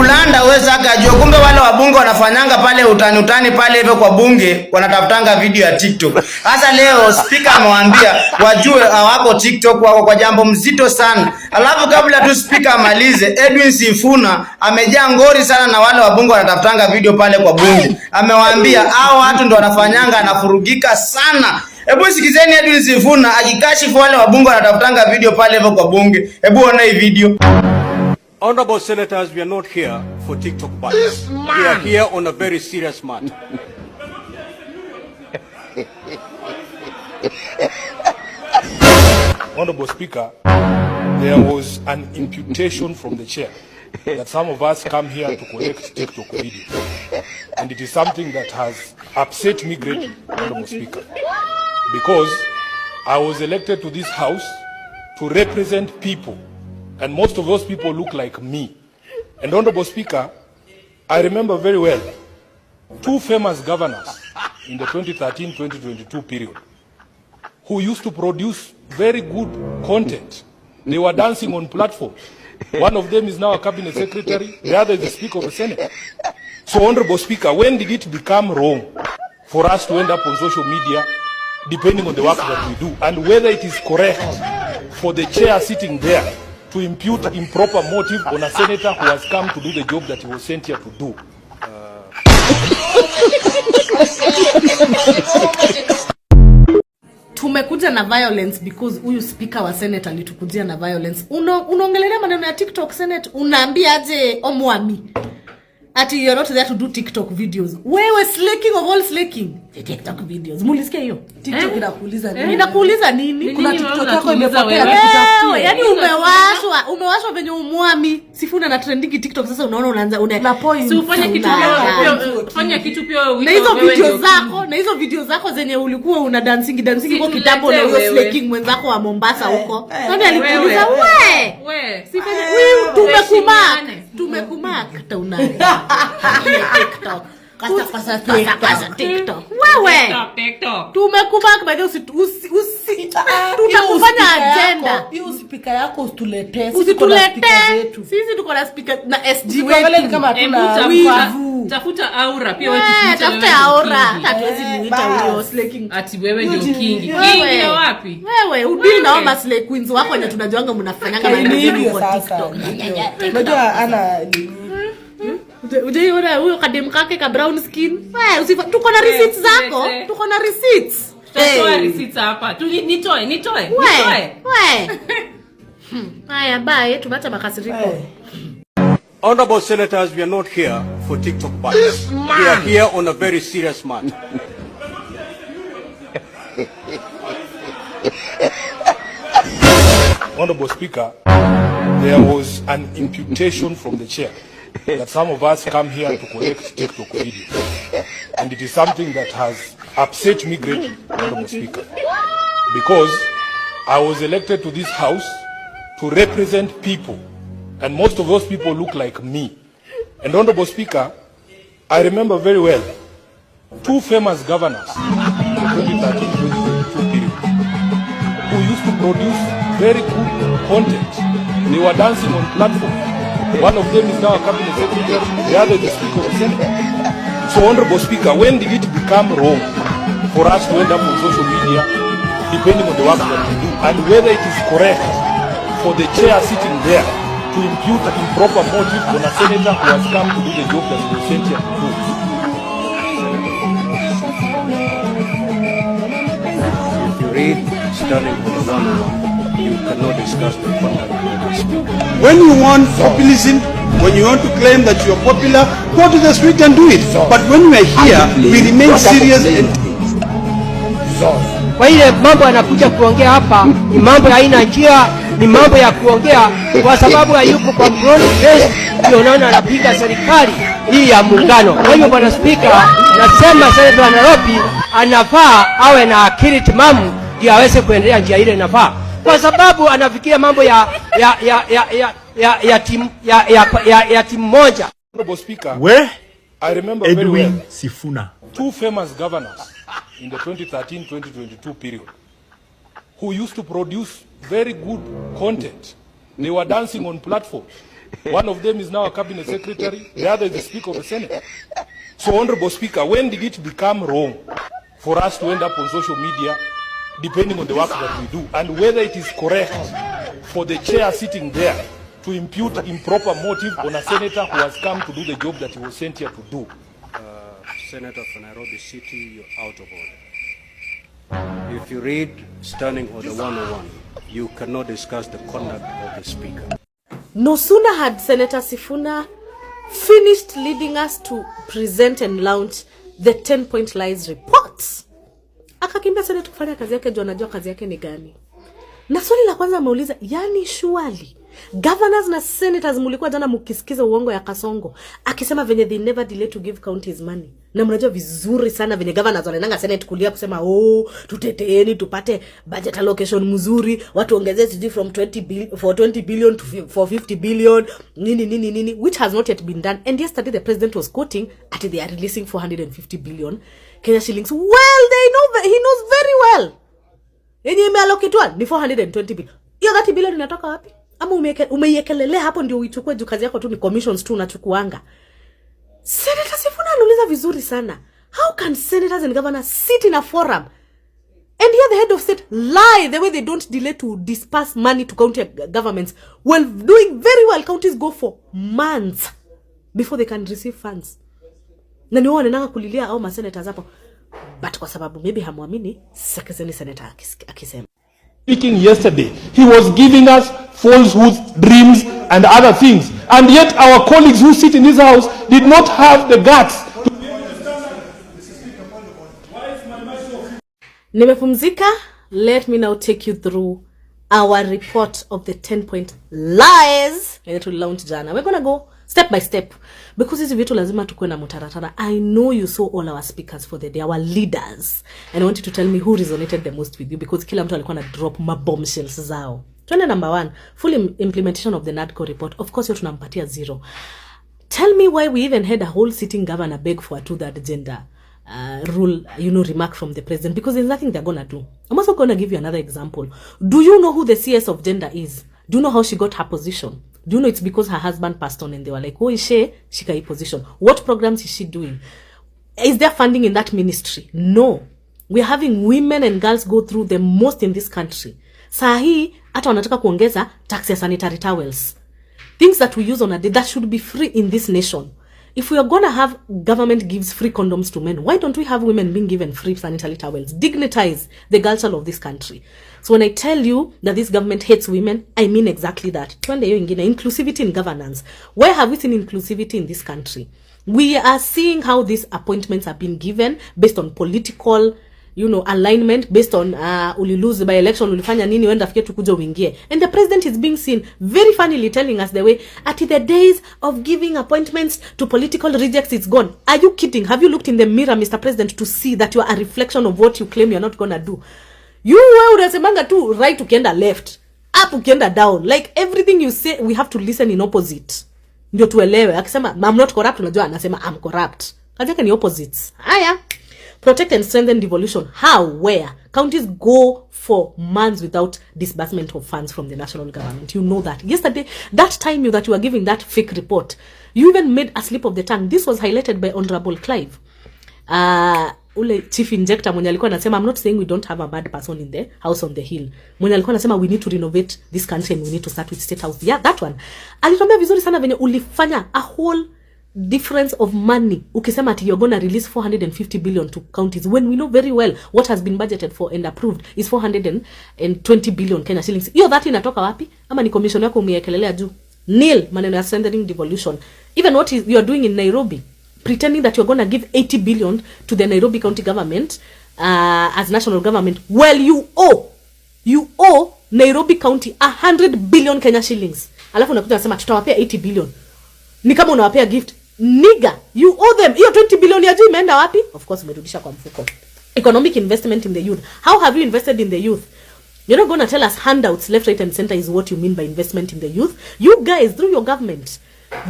kulanda uweza akajua kumbe wale wabunge wanafanyanga pale utani pale hivyo kwa bunge wanatafutanga video ya TikTok. Sasa leo speaker amewaambia wajue hawako TikTok, wako kwa jambo mzito sana. Alafu kabla tu speaker amalize, Edwin Sifuna amejaa ngori sana na wale wabunge wanatafutanga video pale kwa bunge. Amewaambia hao watu ndio wanafanyanga anafurugika sana. Hebu sikizeni Edwin Sifuna ajikashifu wale wabunge wanatafutanga video pale hivyo kwa bunge. Hebu ona hii video. Honorable Senators, we are not here for TikTok bias. We are here on a very serious matter. Honorable Speaker, there was an imputation from the chair that some of us come here to collect TikTok videos. And it is something that has upset me greatly, Honorable Speaker, because I was elected to this house to represent people. And most of those people look like me. And Honorable Speaker, I remember very well 2 famous governors in the 2013-2022 period who used to produce very good content. They were dancing on platforms. One of them is now a cabinet secretary, the other is the Speaker of the Senate. So Honorable Speaker, when did it become wrong for us to end up on social media, depending on the work that we do, and whether it is correct for the chair sitting there to impute improper motive on a senator who has come to do the job that he was sent here to do? Tumekuja na violence because huyu speaker wa Senate alitukujia na violence. Unaongelea maneno ya TikTok Senate, unaambia aje omwami ati you're not there to do TikTok videos. Wewe slaking of all slaking. TikTok videos. Mulisikia hiyo? TikTok inakuuliza nini? Inakuuliza nini? Kuna TikTok yako imepotea kutafutia. Yaani umewashwa venye umwami. Sifuna na trending TikTok sasa unaona unaanza una point. Si ufanye kitu pia, fanya kitu pia wewe. Na hizo video zako zenye ulikuwa una dancing kwa kitambo na hiyo slaking mwenzako wa Mombasa huko. Nani alikuuliza wewe? Sifanye wewe tumekumark hata unani. TikTok. Kasa TikTok. Wewe. TikTok. Tumekumark by the tutakufanya agenda. Hiyo speaker yako usituletee. Sisi tuko na speaker na SG wetu kama hatuna tafuta aura pia wewe tafuta aura. Hatuwezi muita huyo slaking. Ati wewe ndio Kingi. Kingi wapi? Wewe udili naomba slay queens wako wenye tunajuanga mnafanyanga na hivi kwa TikTok. Unajua ana Ujeona huyo kadem kake ka brown skin. Wewe tuko na receipts zako. Tuko na receipts. Tutatoa receipts hapa. Nitoe. Wewe. Haya bye, tumaacha makasiriko. Honorable Senators, we are not here for TikTok bias. We are here on a very serious matter. Honorable Speaker, there was an imputation from the chair that some of us come here to collect TikTok videos. And it is something that has upset me greatly, Honorable Speaker, because I was elected to this house to represent people, and most of those people look like me. And Honorable Speaker, I remember very well 2 famous governors in the 2013-2022 period who used to produce very good content. They were dancing on platforms. One of them is now a cabinet secretary, the other is the Speaker of the Senate. So Honorable Speaker, when did it become wrong for us to end up on social media, depending on the work that we do, and whether it is correct for the chair sitting there to impute improper motive on a senator who has come to do the job that he was sent here to do? If you read starting from 1, you cannot discuss the content of the speaker. When you want populism, when you want to claim that you are popular, go to the street and do it. But when we are here, we remain serious and kwa ile mambo anakuja kuongea hapa ni mambo ya aina njia, ni mambo ya kuongea kwa sababu hayupo kwa broad base, ndio unaona anapiga serikali hii ya muungano. Kwa hiyo Bwana Speaker, nasema Senator wa Nairobi anafaa awe na akili timamu ndio aweze kuendelea njia ile inafaa, kwa sababu anafikiria mambo ya timu moja. Honorable Speaker, I remember very well Sifuna, 2 famous governors in the 2013-2022 period who used to produce very good content. They were dancing on platforms. One of them is now a cabinet secretary. The other is the Speaker of the Senate. So, Honorable Speaker, when did it become wrong for us to end up on social media, depending on the work that we do, and whether it is correct for the chair sitting there to impute improper motive on a senator who has come to do the job that he was sent here to do? Senator for Nairobi City, you're out of order. If you read Standing Order 101, you cannot discuss the conduct of the Speaker. No sooner had Senator Sifuna finished leading us to present and launch the 10-point lies reports, akakimbia Senate kufanya kazi yake, juu anajua kazi yake ni gani. Na swali la kwanza ameuliza, yani surely governors na senators mulikuwa jana mukisikiza uongo ya Kasongo akisema venye they never delay to give counties money? Na mnajua vizuri sana venye governors wanaenda Senate kulia kusema tuteteeni tupate budget allocation mzuri, watu ongezee sijui from 20 billion to 50 billion nini, which has not yet been done. And yesterday the president was quoting at they are releasing 450 billion Kenya shillings. Well, he knows very well yenye imeallocatwa ni 420 billion. Hiyo 30 billion inatoka wapi? Ama umeiekelelea hapo ndio uitukue juu kazi yako tu ni commissions tu unachukuanga? Senator Sifuna anauliza vizuri sana. How can senators and governors sit in a forum and hear the head of state lie the way they don't delay to disperse money to county governments while doing very well? Counties go for months before they can receive funds. Na niyo wanananga kulilia au masenators hapo. But kwa sababu maybe hamwamini, sekizeni senator akisema. Speaking yesterday, he was giving us falsehoods, dreams, and other things. And yet our colleagues who sit in this house did not have the guts. Nimepumzika. Let me now take you through our report of the 10-point lies to launch jana. We're going to go step by step because hizi vitu lazima tukue na mutaratara. I know you saw all our speakers for the day, our leaders, and I want you to tell me who resonated the most with you, because kila mtu alikuwa na drop bombshells zao. Tuende number 1, full implementation of the NADCO report. Of course, yote tunampatia 0. Tell me why we even had a whole sitting governor beg for a 2/3 gender rule, remark from the president, because there's nothing they're gonna do. I'm also gonna give you another example. Do you know who the CS of gender is? Do you know how she got her position? Do you know it's because her husband passed on and they were like, is she got a position? What programs is she doing? Is there funding in that ministry? No. We're having women and girls go through the most in this country. Sahi, hata wanataka kuongeza tax ya sanitary towels. Things that we use on a day that should be free in this nation. If we are going to have government gives free condoms to men, why don't we have women being given free sanitary towels? Dignitize the culture of this country. So when I tell you that this government hates women, I mean exactly that. Inclusivity in governance. Where have we seen inclusivity in this country? We are seeing how these appointments are being given based on political alignment, based on ulilose by election, ulifanya nini wenda fikia tukuja uingie. And the president is being seen very funnily telling us the way at the days of giving appointments to political rejects, it's gone. Are you kidding? Have you looked in the mirror, Mr. President, to see that you are a reflection of what you claim you're not gonna do? You unasemanga tu right ukienda left, up ukienda down. Like everything you say, we have to listen in opposite. Ndio tuelewe. Akisema I'm not corrupt, unajua anasema I'm corrupt. Kazi yake ni opposites. Haya. Protect and strengthen devolution. How? Where? Counties go for months without disbursement of funds from the national government. You know that. Yesterday, that time that you were giving that fake report, you even made a slip of the tongue. This was highlighted by Honorable Clive. Ule chief injector mwenye alikuwa anasema, I'm not saying we don't have a bad person in the house on the hill. Mwenye alikuwa anasema we need to renovate this country and we need to start with state house. Yeah, that one. Alituambia vizuri sana venye ulifanya a whole difference of money ukisema ati you're gonna release 450 billion to counties when we know very well what has been budgeted for and approved is 420 billion Kenya shillings. Hiyo that inatoka wapi? Ama ni commission yako umeyekelelea juu? Nil maneno ya strengthening devolution. Even what you are doing in Nairobi, pretending that you're gonna give 80 billion to the Nairobi county government as national government. Well, you owe Nairobi county 100 billion Kenya shillings. Alafu unakuja unasema tutawapea 80 billion. Ni kama unawapea gift. Nigga, you owe them. Hiyo 20 billion ya juu imeenda wapi? Of course umerudisha kwa mfuko. Economic investment in the youth. How have you invested in the youth? You're not going to tell us handouts left, right and center is what you mean by investment in the youth. You guys, through your government,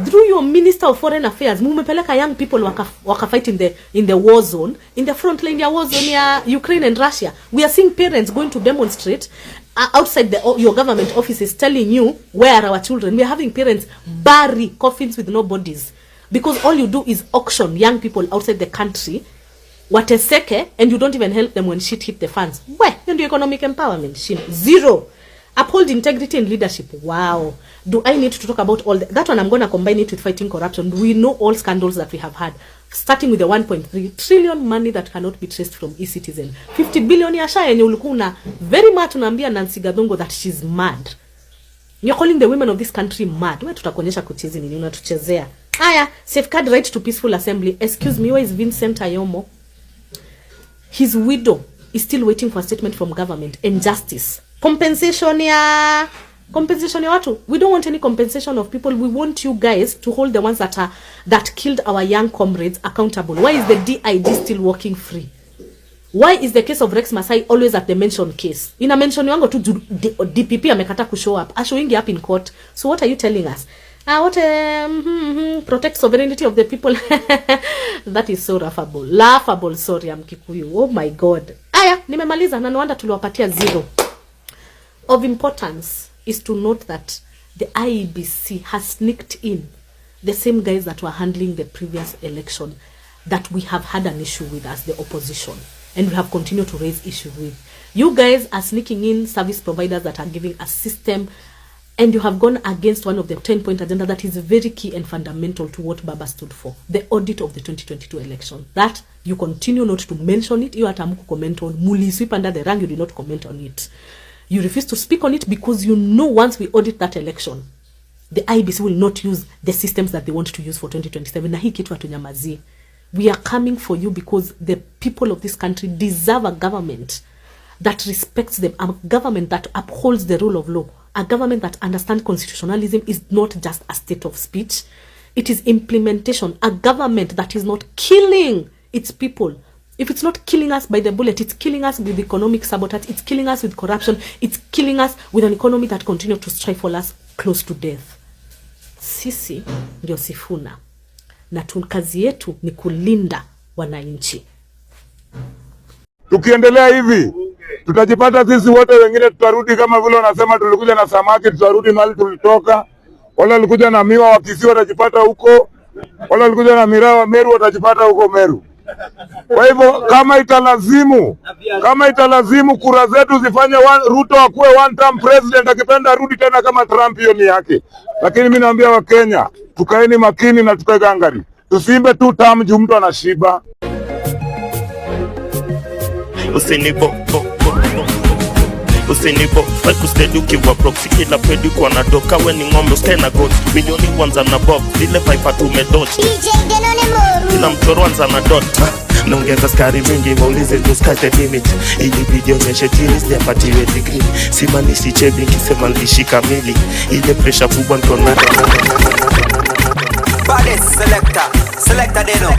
through your Minister of Foreign Affairs, mumepeleka young people waka fight in the war zone, in the front line ya war zone ya Ukraine and Russia. We are seeing parents going to demonstrate outside your government offices telling you where are our children. We are having parents bury coffins with no bodies because all you do is auction young people outside the country wateseke, and you don't even help them when shit hit the fans. Where? In the economic empowerment, zero. Uphold integrity and leadership. Wow. Do I need to talk about all that one? I'm going to combine it with fighting corruption. We know all scandals that we have had, starting with the 1.3 trillion money that cannot be traced from e-citizen. 50 billion ya sha yenye ulikuwa very much unaambia Nancy Gadongo that she's mad. You're calling the women of this country mad. Wewe tutakuonyesha kuchezi nini unatuchezea. Aya, safeguard right to peaceful assembly. Excuse me, where is Vincent Ayomo? His widow is still waiting for a statement from government and justice. Compensation ya watu. We don't want any compensation of people. We want you guys to hold the ones that killed our young comrades accountable. Why is the DIG still working free? Why is the case of Rex Masai always at the mention case? Ina mention wango tu DPP amekata ku show up. Showing up in court. So what are you telling us? Protect sovereignty of the people. That is so laughable. Sorry, Mkikuyu. Oh my God. Aya, nimemaliza na nwanda tuliwapatia 0. Of importance is to note that the IEBC has sneaked in the same guys that were handling the previous election that we have had an issue with as the opposition, and we have continued to raise issues with. You guys are sneaking in service providers that are giving a system, and you have gone against one of the 10-point agenda that is very key and fundamental to what Baba stood for, the audit of the 2022 election. That you continue not to mention it. You atamuku comment on. Muli sweep under the rug, you did not comment on it. You refuse to speak on it because you know once we audit that election, the IBC will not use the systems that they want to use for 2027. Na hii kitu hatunyamazie. We are coming for you because the people of this country deserve a government that respects them, a government that upholds the rule of law, a government that understands constitutionalism is not just a state of speech. It is implementation, a government that is not killing its people. If it's not killing us by the bullet, it's killing us with economic sabotage, it's killing us with corruption, it's killing us with an economy that continues to stifle us close to death. Sisi ndio Sifuna. Na kazi yetu ni kulinda wananchi. Tukiendelea hivi, tutajipata sisi wote wengine tutarudi kama vile wanasema tulikuja na samaki, tutarudi mahali tulitoka. Wala walikuja na miwa wa Kisii watajipata huko. Wala walikuja na mirawa Meru watajipata huko Meru. Kwa hivyo kama italazimu kura zetu zifanye Ruto akuwe one term president, akipenda rudi tena kama Trump, hiyo ni yake. Lakini mimi naambia wa Kenya, tukaeni makini na tukae gangari. Tusimbe 2 term juu mtu anashiba. Usinipo like ustedi ukiwa proxy kila pedi kwa nadoka we ni ngombe stena goat milioni kwanza na bob vile pipe tumedot kila mchoro anza na dot naongeza skari mingi waulize tuskate limit ili video nyeshe tiris ni apatiwe degree simanishi chebi kisema lishi kamili ile pressure kubwa niko nayo selector deno